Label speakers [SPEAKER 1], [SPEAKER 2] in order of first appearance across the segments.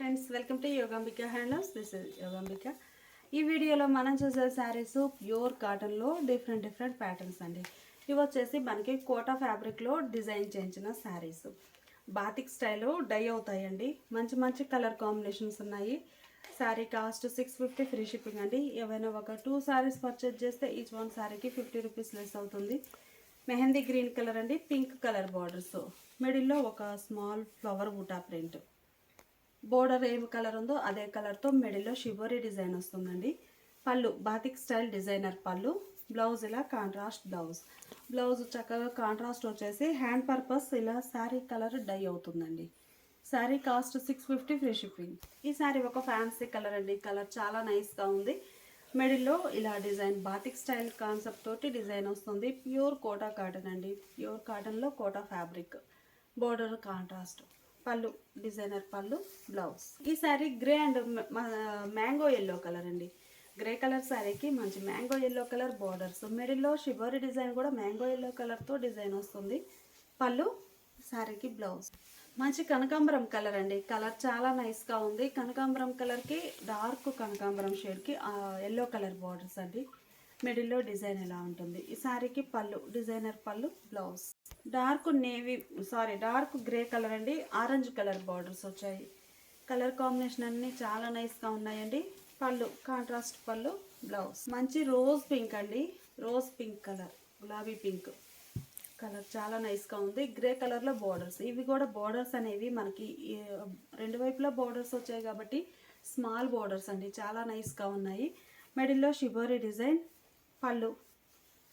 [SPEAKER 1] Friends, welcome to Yogambika handlooms. This is Yogambika. ఈ వీడియోలో మనం చూసే శారీస్ ప్యూర్ కాటన్లో డిఫరెంట్ ప్యాటర్న్స్ అండి. ఇవి వచ్చేసి మనకి కోటా ఫ్యాబ్రిక్లో డిజైన్ చేయించిన శారీస్. బాతిక్ స్టైల్లో డై అవుతాయండి. మంచి మంచి కలర్ కాంబినేషన్స్ ఉన్నాయి. శారీ కాస్ట్ 650 ఫ్రీ షిప్పింగ్ అండి. ఏవైనా ఒక 2 శారీస్ పర్చేజ్ చేస్తే ఈచ్ వన్ శారీకి 50 రూపీస్ లెస్ అవుతుంది. మెహందీ గ్రీన్ కలర్ అండి, పింక్ కలర్ బార్డర్స్, మిడిల్లో ఒక స్మాల్ ఫ్లవర్ బూటా ప్రింట్. బోర్డర్ ఏం కలర్ ఉందో అదే కలర్తో మిడిల్లో షిబోరీ డిజైన్ వస్తుందండి. పళ్ళు బాతిక్ స్టైల్ డిజైనర్ పళ్ళు. బ్లౌజ్ ఇలా కాంట్రాస్ట్ బ్లౌజ్ చక్కగా కాంట్రాస్ట్ వచ్చేసి హ్యాండ్ పర్పస్ ఇలా శారీ కలర్ డై అవుతుందండి. Sari cost 650 free shipping. ఈ శారీ ఒక ఫ్యాన్సీ కలర్ అండి. కలర్ చాలా నైస్గా ఉంది. మిడిల్లో ఇలా డిజైన్ బాతిక్ స్టైల్ కాన్సెప్ట్ తోటి డిజైన్ వస్తుంది. ప్యూర్ కోటా కాటన్ అండి. ప్యూర్ కాటన్లో కోటా ఫ్యాబ్రిక్. Border contrast. పళ్ళు డిజైనర్ పళ్ళు, బ్లౌజ్. ఈ sari grey and mango yellow colour అండి. గ్రే కలర్ శారీకి మంచి మ్యాంగో ఎల్లో కలర్ బార్డర్స్, మిడిల్లో షిబోరి డిజైన్ కూడా మ్యాంగో ఎల్లో కలర్తో డిజైన్ వస్తుంది. పళ్ళు, శారీకి బ్లౌజ్. మంచి కనకాంబరం కలర్ అండి. కలర్ చాలా నైస్గా ఉంది. కనకాంబరం కలర్కి డార్క్ కనకాంబరం షేడ్కి ఎల్లో కలర్ బార్డర్స్ అండి. మిడిల్లో డిజైన్ ఎలా ఉంటుంది. ఈ శారీకి పళ్ళు డిజైనర్ పళ్ళు, బ్లౌజ్. డార్క్ గ్రే కలర్ అండి. ఆరెంజ్ కలర్ బార్డర్స్ వచ్చాయి. కలర్ కాంబినేషన్ అన్నీ చాలా నైస్గా ఉన్నాయండి. పళ్ళు కాంట్రాస్ట్ పళ్ళు, బ్లౌజ్. మంచి రోజ్ పింక్ అండి. రోజ్ పింక్ కలర్, గులాబీ పింక్ కలర్ చాలా నైస్గా ఉంది. గ్రే కలర్లో బార్డర్స్. ఇవి కూడా బార్డర్స్ అనేవి మనకి రెండు వైపులా బార్డర్స్ వచ్చాయి కాబట్టి స్మాల్ బార్డర్స్ అండి. చాలా నైస్గా ఉన్నాయి. మిడిల్లో షిబోరి డిజైన్. పళ్ళు,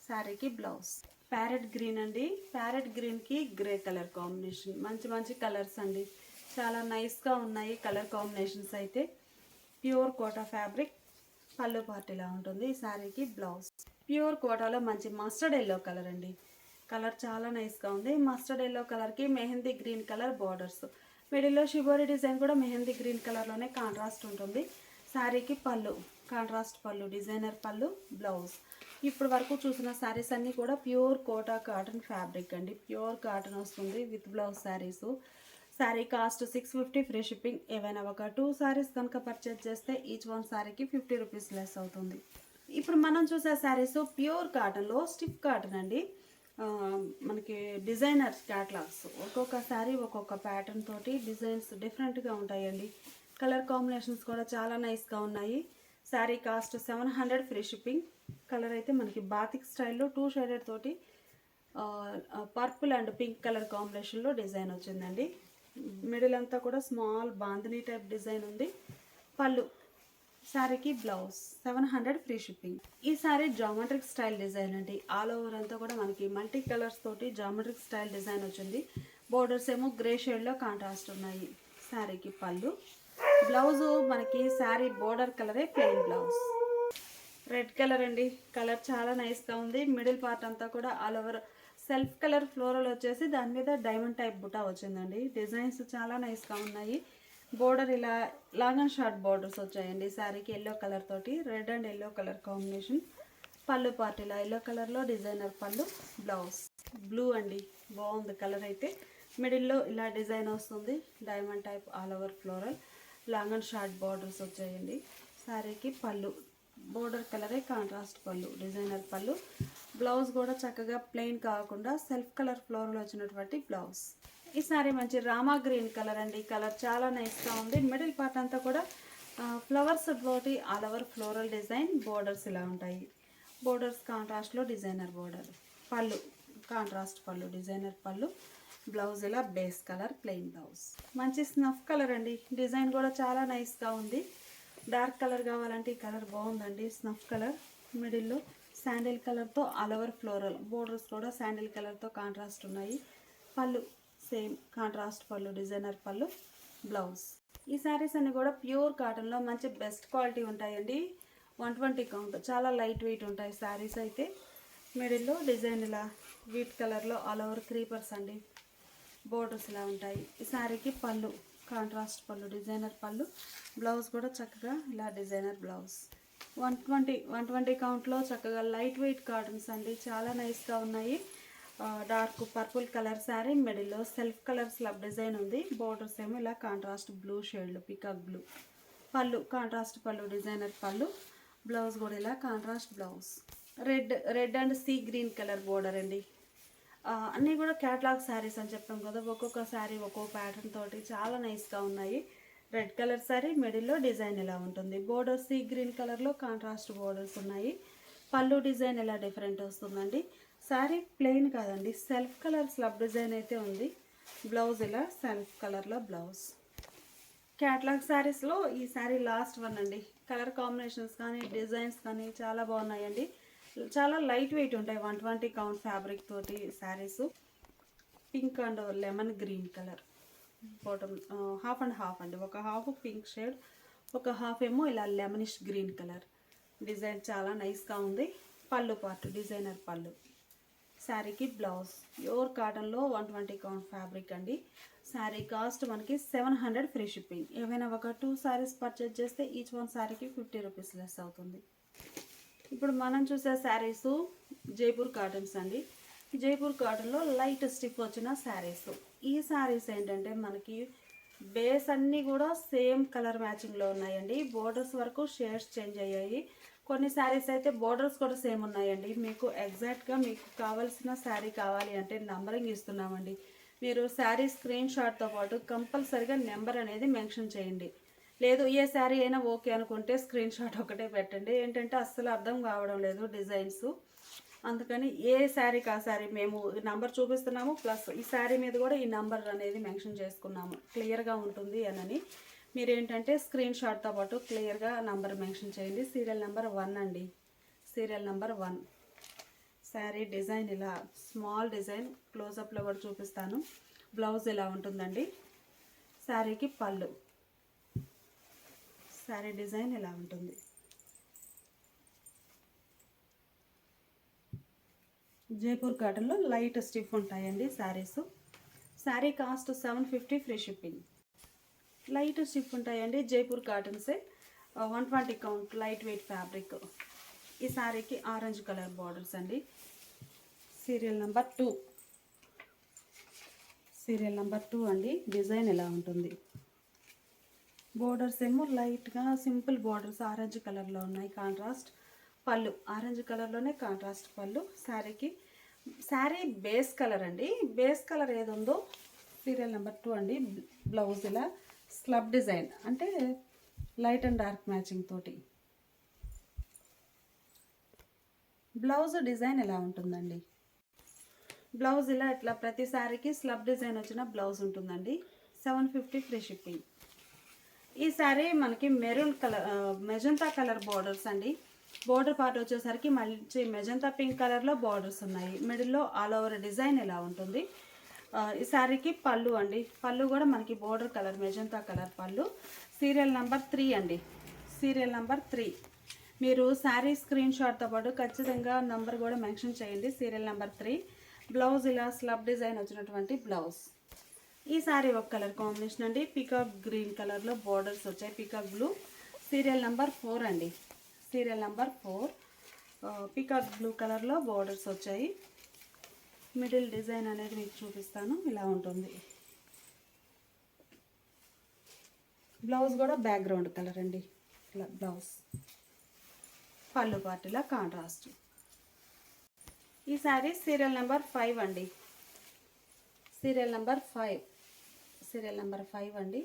[SPEAKER 1] శారీకి బ్లౌజ్. ప్యారెట్ గ్రీన్ అండి. ప్యారెట్ గ్రీన్కి గ్రే కలర్ కాంబినేషన్. మంచి మంచి కలర్స్ అండి. చాలా నైస్గా ఉన్నాయి కలర్ కాంబినేషన్స్ అయితే. Pure Kota fabric. పళ్ళు పార్టీలా ఉంటుంది. ఈ శారీకి బ్లౌజ్. ప్యూర్ కోటాలో మంచి మస్టర్డ్ ఎల్లో కలర్ అండి. కలర్ చాలా నైస్గా ఉంది. మస్టర్డ్ ఎల్లో కలర్కి మెహందీ గ్రీన్ కలర్ బార్డర్స్. మిడిల్లో షిబోరి డిజైన్ కూడా మెహందీ గ్రీన్ కలర్లోనే కాంట్రాస్ట్ ఉంటుంది. శారీకి పళ్ళు కాంట్రాస్ట్ పళ్ళు, డిజైనర్ పళ్ళు, బ్లౌజ్. ఇప్పుడు వరకు చూసిన శారీస్ అన్నీ కూడా ప్యూర్ కోటా కాటన్ ఫ్యాబ్రిక్ అండి. ప్యూర్ కాటన్ వస్తుంది with blouse saris. Sari cost 650 free shipping. ఏవైనా ఒక 2 శారీస్ కనుక పర్చేజ్ చేస్తే ఈచ్ వన్ శారీకి 50 రూపీస్ లెస్ అవుతుంది. ఇప్పుడు మనం చూసే శారీస్ ప్యూర్ కాటన్లో స్టిఫ్ కాటన్ అండి. మనకి డిజైనర్ క్యాటలాగ్స్. ఒక్కొక్క శారీ ఒక్కొక్క ప్యాటర్న్ తోటి డిజైన్స్ డిఫరెంట్గా ఉంటాయండి. కలర్ కాంబినేషన్స్ కూడా చాలా నైస్గా ఉన్నాయి. Sari cost 700 free shipping. Colour అయితే మనకి బాతిక్ స్టైల్లో 2 షేడెడ్ తోటి పర్పుల్ అండ్ పింక్ కలర్ కాంబినేషన్లో డిజైన్ వచ్చిందండి. మిడిల్ అంతా కూడా స్మాల్ బాందినీ టైప్ డిజైన్ ఉంది. పళ్ళు, శారీకి బ్లౌజ్. 700 free shipping. ఈ శారీ జామెట్రిక్ స్టైల్ డిజైన్ అండి. ఆల్ ఓవర్ అంతా కూడా మనకి మల్టీ కలర్స్ తోటి జామెట్రిక్ స్టైల్ డిజైన్ వచ్చింది. బోర్డర్స్ ఏమో గ్రే షేడ్లో కాంట్రాస్ట్ ఉన్నాయి. శారీకి పళ్ళు, బ్లౌజు మనకి శారీ బోర్డర్ కలరే ప్లెయిన్ బ్లౌజ్. రెడ్ కలర్ అండి. కలర్ చాలా నైస్గా ఉంది. మిడిల్ పార్ట్ అంతా కూడా all over self colour floral వచ్చేసి దాని మీద డైమండ్ టైప్ బుటా వచ్చిందండి. డిజైన్స్ చాలా నైస్గా ఉన్నాయి. బోర్డర్ ఇలా లాంగ్ అండ్ షార్ట్ బోర్డర్స్ వచ్చాయండి. శారీకి ఎల్లో కలర్ తోటి red and yellow colour combination. పళ్ళు పార్ట్ ఇలా ఎల్లో కలర్లో డిజైనర్ పళ్ళు, బ్లౌజ్. బ్లూ అండి, బాగుంది కలర్ అయితే. మిడిల్లో ఇలా డిజైన్ వస్తుంది. Diamond type all over floral, long and short borders వచ్చాయండి. శారీకి పళ్ళు బోర్డర్ కలరే కాంట్రాస్ట్ పళ్ళు, డిజైనర్ పళ్ళు. బ్లౌజ్ కూడా చక్కగా ప్లెయిన్ కాకుండా సెల్ఫ్ కలర్ ఫ్లోర్లో వచ్చినటువంటి బ్లౌజ్. ఈ సారీ మంచి రామా గ్రీన్ కలర్ అండి. కలర్ చాలా నైస్గా ఉంది. మిడిల్ పార్ట్ అంతా కూడా ఫ్లవర్స్ తోటి all over floral design. Borders ఇలా ఉంటాయి. బోర్డర్స్ కాంట్రాస్ట్లో డిజైనర్ బోర్డర్. పళ్ళు కాంట్రాస్ట్ పళ్ళు, డిజైనర్ పళ్ళు. బ్లౌజ్ ఇలా బేస్ కలర్ ప్లెయిన్ బ్లౌజ్. మంచి స్నఫ్ కలర్ అండి. డిజైన్ కూడా చాలా నైస్గా ఉంది. డార్క్ కలర్ కావాలంటే ఈ కలర్ బాగుందండి. Snuff colour. మిడిల్లో శాండిల్ కలర్తో ఆల్ ఓవర్ ఫ్లోరల్. బోర్డర్స్ కూడా శాండిల్ కలర్తో కాంట్రాస్ట్ ఉన్నాయి. పళ్ళు సేమ్ కాంట్రాస్ట్ పళ్ళు, డిజైనర్ పళ్ళు, బ్లౌజ్. ఈ శారీస్ అన్నీ కూడా ప్యూర్ కాటన్లో మంచి బెస్ట్ క్వాలిటీ ఉంటాయండి. 120 కౌంట్. చాలా లైట్ వెయిట్ ఉంటాయి శారీస్ అయితే. మిడిల్లో డిజైన్ ఇలా వీట్ కలర్లో ఆల్ ఓవర్ క్రీపర్స్ అండి. బోర్డర్స్ ఇలా ఉంటాయి. ఈ శారీకి పళ్ళు కాంట్రాస్ట్ పళ్ళు, డిజైనర్ పళ్ళు. బ్లౌజ్ కూడా చక్కగా ఇలా డిజైనర్ బ్లౌజ్. 120 కౌంట్లో చక్కగా లైట్ వెయిట్ కాటన్స్ అండి. చాలా నైస్గా ఉన్నాయి. డార్క్ పర్పుల్ కలర్ శారీ, మిడిల్లో సెల్ఫ్ కలర్ స్లబ్ డిజైన్ ఉంది. బోర్డర్స్ ఏమో ఇలా కాంట్రాస్ట్ బ్లూ షేడ్లు, పికాక్ బ్లూ. పళ్ళు కాంట్రాస్ట్ పళ్ళు, డిజైనర్ పళ్ళు. బ్లౌజ్ కూడా ఇలా contrast blouse. Red and sea green colour border అండి. అన్నీ కూడా క్యాటలాగ్ శారీస్ అని చెప్పాం కదా, ఒక్కొక్క శారీ ఒక్కొక్క ప్యాటర్న్ తోటి చాలా నైస్గా ఉన్నాయి. రెడ్ కలర్ శారీ, మిడిల్లో డిజైన్ ఇలా ఉంటుంది. బోర్డర్ సీ గ్రీన్ కలర్లో కాంట్రాస్ట్ బోర్డర్స్ ఉన్నాయి. పళ్ళు డిజైన్ ఇలా డిఫరెంట్ వస్తుందండి. శారీ ప్లెయిన్ కాదండి, సెల్ఫ్ కలర్ స్లబ్ డిజైన్ అయితే ఉంది. బ్లౌజ్ ఇలా సెల్ఫ్ కలర్లో బ్లౌజ్. క్యాటలాగ్ శారీస్లో ఈ శారీ లాస్ట్ వన్ అండి. కలర్ కాంబినేషన్స్ కానీ డిజైన్స్ కానీ చాలా బాగున్నాయండి. చాలా లైట్ వెయిట్ ఉంటాయి. 120 కౌంట్ ఫ్యాబ్రిక్ తోటి saris. Pink and lemon green colour bottom, half and half అండి. ఒక హాఫ్ పింక్ షేడ్, ఒక హాఫ్ ఏమో ఇలా లెమనిష్ గ్రీన్ కలర్. డిజైన్ చాలా నైస్గా ఉంది. పళ్ళు పార్ట్ డిజైనర్ పళ్ళు. శారీకి బ్లౌజ్ ప్యూర్ కాటన్లో 120 కౌంట్ ఫ్యాబ్రిక్ అండి. శారీ కాస్ట్ మనకి 700 ఫ్రీ షిప్పింగ్. ఏవైనా ఒక 2 శారీస్ పర్చేజ్ చేస్తే ఈచ్ వన్ శారీకి 50 రూపీస్ లెస్ అవుతుంది. ఇప్పుడు మనం చూసే శారీస్ జైపూర్ కాటన్స్ అండి. జైపూర్ కాటన్లో లైట్ స్టిఫ్ వచ్చిన శారీస్. ఈ శారీస్ ఏంటంటే మనకి బేస్ అన్నీ కూడా సేమ్ కలర్ మ్యాచింగ్లో ఉన్నాయండి. బోర్డర్స్ వరకు షేడ్స్ చేంజ్ అయ్యాయి. కొన్ని శారీస్ అయితే బోర్డర్స్ కూడా సేమ్ ఉన్నాయండి. మీకు ఎగ్జాక్ట్గా మీకు కావాల్సిన శారీ కావాలి అంటే నంబరింగ్ ఇస్తున్నామండి. మీరు శారీ స్క్రీన్ షాట్తో పాటు కంపల్సరిగా నెంబర్ అనేది మెన్షన్ చేయండి. లేదు ఏ శారీ అయినా ఓకే అనుకుంటే స్క్రీన్ షాట్ ఒకటే పెట్టండి. ఏంటంటే అస్సలు అర్థం కావడం లేదు డిజైన్స్. అందుకని ఏ శారీకి ఆ శారీ మేము నంబర్ చూపిస్తున్నాము, ప్లస్ ఈ శారీ మీద కూడా ఈ నంబర్ అనేది మెన్షన్ చేసుకున్నాము, క్లియర్గా ఉంటుంది అని. మీరు ఏంటంటే స్క్రీన్ షాట్తో పాటు క్లియర్గా నంబర్ మెన్షన్ చేయండి. సీరియల్ నెంబర్ 1 అండి. Serial number 1. శారీ డిజైన్ ఇలా స్మాల్ డిజైన్ క్లోజప్లో కూడా చూపిస్తాను. బ్లౌజ్ ఇలా ఉంటుందండి. శారీకి పళ్ళు. శారీ డిజైన్ ఇలా ఉంటుంది. జైపూర్ కాటన్లో లైట్ స్టిఫ్ ఉంటాయండి saris. Sari cost 750 free shipping. Light stiff ఉంటాయండి. జైపూర్ కాటన్సే 120 కౌంట్ లైట్ వెయిట్ ఫ్యాబ్రిక్. ఈ శారీకి ఆరెంజ్ కలర్ బార్డర్స్ అండి. Serial number 2. సీరియల్ నెంబర్ 2 అండి. డిజైన్ ఇలా ఉంటుంది. బోర్డర్స్ ఏమో లైట్గా సింపుల్ బోర్డర్స్ ఆరెంజ్ కలర్లో ఉన్నాయి. కాంట్రాస్ట్ పళ్ళు ఆరెంజ్ కలర్లోనే కాంట్రాస్ట్ పళ్ళు. శారీ బేస్ కలర్ అండి. బేస్ కలర్ ఏది ఉందో సీరియల్ నెంబర్ 2 అండి. బ్లౌజ్ ఇలా స్లబ్ డిజైన్ అంటే లైట్ అండ్ డార్క్ మ్యాచింగ్ తోటి. బ్లౌజ్ డిజైన్ ఎలా ఉంటుందండి. బ్లౌజ్ ఇలా ఇట్లా ప్రతి శారీకి స్లబ్ డిజైన్ వచ్చిన బ్లౌజ్ ఉంటుందండి. 750 ఫ్రీ షిప్పింగ్. ఈ శారీ మనకి maroon colour magenta colour borders అండి. బోర్డర్ పార్ట్ వచ్చేసరికి మంచి మెజంతా పింక్ కలర్లో బార్డర్స్ ఉన్నాయి. మిడిల్లో ఆల్ ఓవర్ డిజైన్ ఇలా ఉంటుంది. ఈ శారీకి పళ్ళు అండి. పళ్ళు కూడా మనకి బోర్డర్ కలర్ మెజంతా కలర్ పళ్ళు. సీరియల్ నెంబర్ 3 అండి. Serial number 3. మీరు శారీ స్క్రీన్ షాట్తో పాటు ఖచ్చితంగా నంబర్ కూడా మెన్షన్ చేయండి. Serial number 3. బ్లౌజ్ ఇలా స్లబ్ డిజైన్ వచ్చినటువంటి బ్లౌజ్. ఈ శారీ ఒక కలర్ కాంబినేషన్ అండి. పికాక్ గ్రీన్ కలర్లో బార్డర్స్ వచ్చాయి. Peacock blue. సీరియల్ నెంబర్ 4 అండి. Serial number 4. పికాక్ బ్లూ కలర్లో బార్డర్స్ వచ్చాయి. మిడిల్ డిజైన్ అనేది మీకు చూపిస్తాను. ఇలా ఉంటుంది. బ్లౌజ్ కూడా బ్యాక్గ్రౌండ్ కలర్ అండి. ఇలా బ్లౌజ్. పళ్ళు పార్టీలా కాంట్రాస్ట్. ఈ శారీ సీరియల్ నెంబర్ 5 అండి. Serial number 5. సీరియల్ నెంబర్ 5 అండి.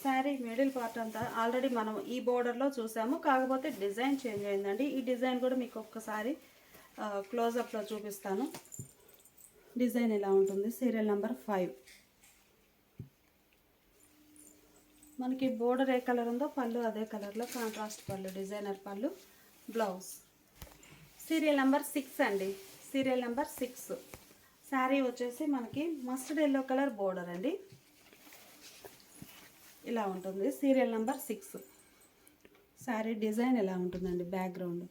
[SPEAKER 1] శారీ మిడిల్ పార్ట్ అంతా ఆల్రెడీ మనం ఈ బోర్డర్లో చూసాము, కాకపోతే డిజైన్ చేంజ్ అయిందండి. ఈ డిజైన్ కూడా మీకు ఒక్కసారి క్లోజప్లో చూపిస్తాను. డిజైన్ ఇలా ఉంటుంది. Serial number 5. మనకి బోర్డర్ ఏ కలర్ ఉందో పళ్ళు అదే కలర్లో కాంట్రాస్ట్ పళ్ళు, డిజైనర్ పళ్ళు, బ్లౌజ్. సీరియల్ నెంబర్ 6 అండి. Serial number 6. శారీ వచ్చేసి మనకి మస్టర్డ్ ఎల్లో కలర్ బోర్డర్ అండి. ఇలా ఉంటుంది. Serial number 6. శారీ డిజైన్ ఎలా ఉంటుందండి. బ్యాక్గ్రౌండ్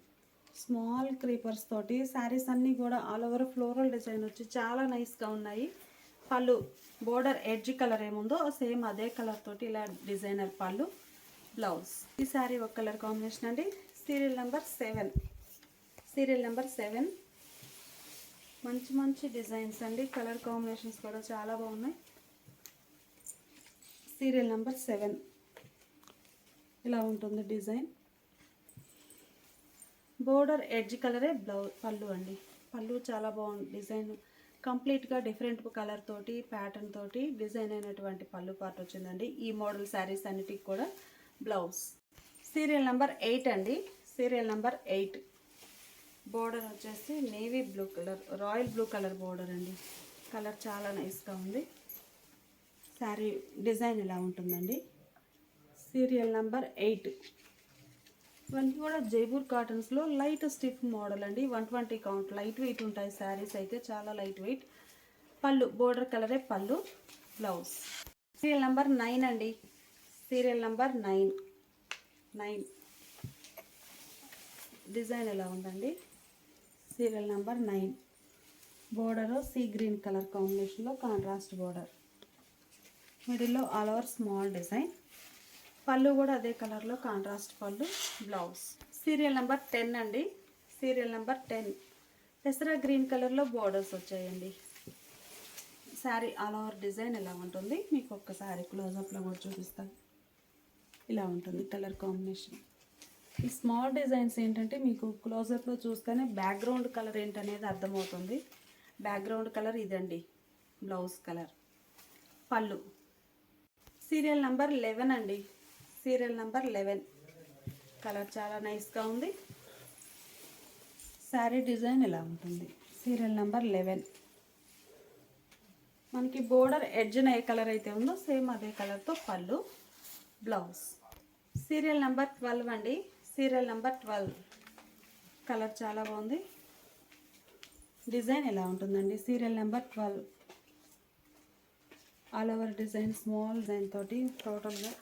[SPEAKER 1] స్మాల్ క్రీపర్స్ తోటి శారీస్ అన్నీ కూడా ఆల్ ఓవర్ ఫ్లోరల్ డిజైన్ వచ్చి చాలా నైస్గా ఉన్నాయి. పళ్ళు బోర్డర్ ఎడ్జ్ కలర్ ఏముందో సేమ్ అదే కలర్ తోటి ఇలా డిజైనర్ పళ్ళు, బ్లౌజ్. ఈ శారీ ఒక కలర్ కాంబినేషన్ అండి. Serial number 7. Serial number 7. మంచి మంచి డిజైన్స్ అండి. కలర్ కాంబినేషన్స్ కూడా చాలా బాగున్నాయి. సీరియల్ నెంబర్ 7 ఇలా ఉంటుంది డిజైన్. బోర్డర్ ఎడ్జ్ కలరే పళ్ళు అండి. పళ్ళు చాలా బాగుంది. డిజైన్ కంప్లీట్గా డిఫరెంట్ కలర్ తోటి ప్యాటర్న్ తోటి డిజైన్ అయినటువంటి పళ్ళు పార్ట్ వచ్చిందండి. ఈ మోడల్ శారీస్ అన్నిటికి కూడా బ్లౌజ్. సీరియల్ నెంబర్ 8 అండి. సీరియల్ నెంబర్ 8 బోర్డర్ వచ్చేసి navy blue colour, royal blue colour border అండి. కలర్ చాలా నైస్గా ఉంది. శారీ డిజైన్ ఇలా ఉంటుందండి. సీరియల్ నెంబర్ 8 ఇవన్నీ కూడా జైపూర్ కాటన్స్లో లైట్ స్టిఫ్ మోడల్ అండి. 120 కౌంట్. లైట్ వెయిట్ ఉంటాయి శారీస్ అయితే, చాలా లైట్ వెయిట్. పళ్ళు బోర్డర్ కలరే పళ్ళు, బ్లౌజ్. సీరియల్ నెంబర్ 9 అండి. సీరియల్ నెంబర్ 9 డిజైన్ ఎలా ఉందండి. Serial number 9 border sea green colour కాంబినేషన్లో కాంట్రాస్ట్ బోర్డర్, మిడిల్లో ఆల్ ఓవర్ స్మాల్ డిజైన్. పళ్ళు కూడా అదే కలర్లో కాంట్రాస్ట్ పళ్ళు, బ్లౌజ్. సీరియల్ నెంబర్ 10 అండి. సీరియల్ నెంబర్ 10 పెసరా గ్రీన్ కలర్లో బోర్డర్స్ వచ్చాయండి. శారీ ఆల్ ఓవర్ డిజైన్ ఎలా ఉంటుంది మీకు ఒక్కసారి క్లోజప్లో కూడా చూపిస్తాను. ఇలా ఉంటుంది కలర్ కాంబినేషన్. ఈ స్మాల్ డిజైన్స్ ఏంటంటే మీకు క్లోజప్లో చూస్తేనే బ్యాక్గ్రౌండ్ కలర్ ఏంటనేది అర్థమవుతుంది. బ్యాక్గ్రౌండ్ కలర్ ఇదండి, బ్లౌజ్ కలర్, పళ్ళు. సీరియల్ నెంబర్ 11 అండి. సీరియల్ నెంబర్ 11 కలర్ చాలా నైస్గా ఉంది. శారీ డిజైన్ ఎలా ఉంటుంది. సీరియల్ నెంబర్ 11 మనకి బోర్డర్ ఎడ్జ్న ఏ కలర్ అయితే ఉందో సేమ్ అదే కలర్తో పళ్ళు, బ్లౌజ్. సీరియల్ నెంబర్ 12 అండి. సీరియల్ నెంబర్ 12 కలర్ చాలా బాగుంది. డిజైన్ ఎలా ఉంటుందండి. Serial number 12 all over design, small design తోటి టోటల్గా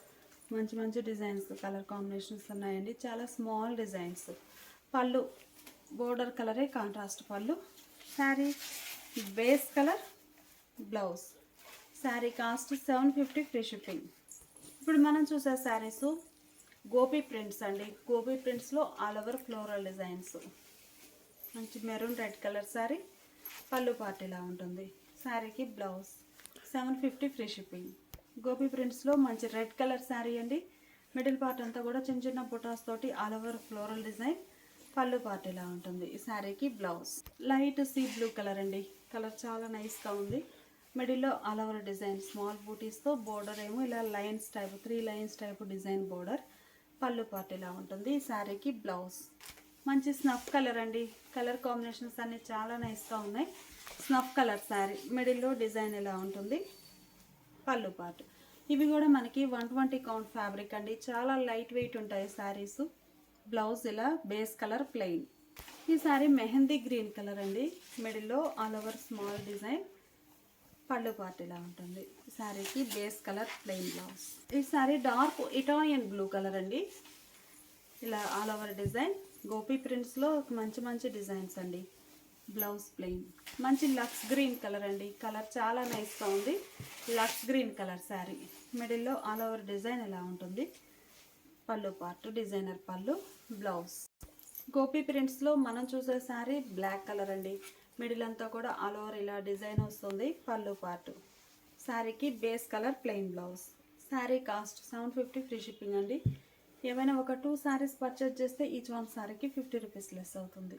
[SPEAKER 1] మంచి మంచి డిజైన్స్, కలర్ కాంబినేషన్స్ ఉన్నాయండి. చాలా స్మాల్ డిజైన్స్. పళ్ళు బోర్డర్ కలరే కాంట్రాస్ట్ పళ్ళు. Sari base colour, blouse. Sari cost 750 free shipping. ఇప్పుడు మనం చూసే శారీస్ గోపీ ప్రింట్స్ అండి. గోపీ ప్రింట్స్లో ఆల్ ఓవర్ ఫ్లోరల్ డిజైన్స్. మంచి మెరూన్ రెడ్ కలర్ శారీ. పళ్ళు పార్ట్ ఇలా ఉంటుంది. శారీకి బ్లౌజ్. 750 free shipping. గోపీ ప్రింట్స్లో మంచి రెడ్ కలర్ శారీ అండి. మిడిల్ పార్ట్ అంతా కూడా చిన్న చిన్న బుటాస్ తోటి ఆల్ ఓవర్ ఫ్లోరల్ డిజైన్. పళ్ళు పార్ట్ ఇలా ఉంటుంది. ఈ శారీకి blouse. Light sea blue colour అండి. కలర్ చాలా నైస్గా ఉంది. మిడిల్లో ఆల్ ఓవర్ డిజైన్ స్మాల్ బూటీస్తో, బోర్డర్ ఏమో ఇలా lines type 3 lines type design border. పళ్ళు పార్ట్ ఇలా ఉంటుంది. ఈ శారీకి బ్లౌజ్. మంచి స్నఫ్ కలర్ అండి. కలర్ కాంబినేషన్స్ అన్నీ చాలా నైస్గా ఉన్నాయి. Snuff colour sari. మిడిల్లో డిజైన్ ఇలా ఉంటుంది. పళ్ళు పార్ట్. ఇవి కూడా మనకి 120 కౌంట్ ఫ్యాబ్రిక్ అండి. చాలా లైట్ వెయిట్ ఉంటాయి శారీస్. బ్లౌజ్ ఇలా బేస్ కలర్ ప్లెయిన్. ఈ శారీ మెహందీ గ్రీన్ కలర్ అండి. మిడిల్లో ఆల్ ఓవర్ స్మాల్ డిజైన్. పళ్ళు పార్ట్ ఇలా ఉంటుంది. ఈ శారీకి బేస్ కలర్ ప్లెయిన్ బ్లౌజ్. ఈ sari dark Italian blue colour అండి. ఇలా ఆల్ ఓవర్ డిజైన్. గోపీ ప్రింట్స్లో మంచి మంచి డిజైన్స్ అండి. Blouse plain. మంచి లక్స్ గ్రీన్ కలర్ అండి. కలర్ చాలా నైస్గా ఉంది. Lux green colour sari. మిడిల్లో ఆల్ ఓవర్ డిజైన్ ఎలా ఉంటుంది. పళ్ళు పార్ట్ డిజైనర్ పళ్ళు, బ్లౌజ్. గోపీ ప్రింట్స్లో మనం చూసే శారీ బ్లాక్ కలర్ అండి. మిడిల్ అంతా కూడా ఆల్ ఓవర్ ఇలా డిజైన్ వస్తుంది. పళ్ళు పార్ట్. శారీకి base colour plain blouse. Sari cost 750 free shipping అండి. ఏమైనా ఒక 2 శారీస్ పర్చేజ్ చేస్తే ఈచ్ వన్ శారీకి 50 రూపీస్ లెస్ అవుతుంది.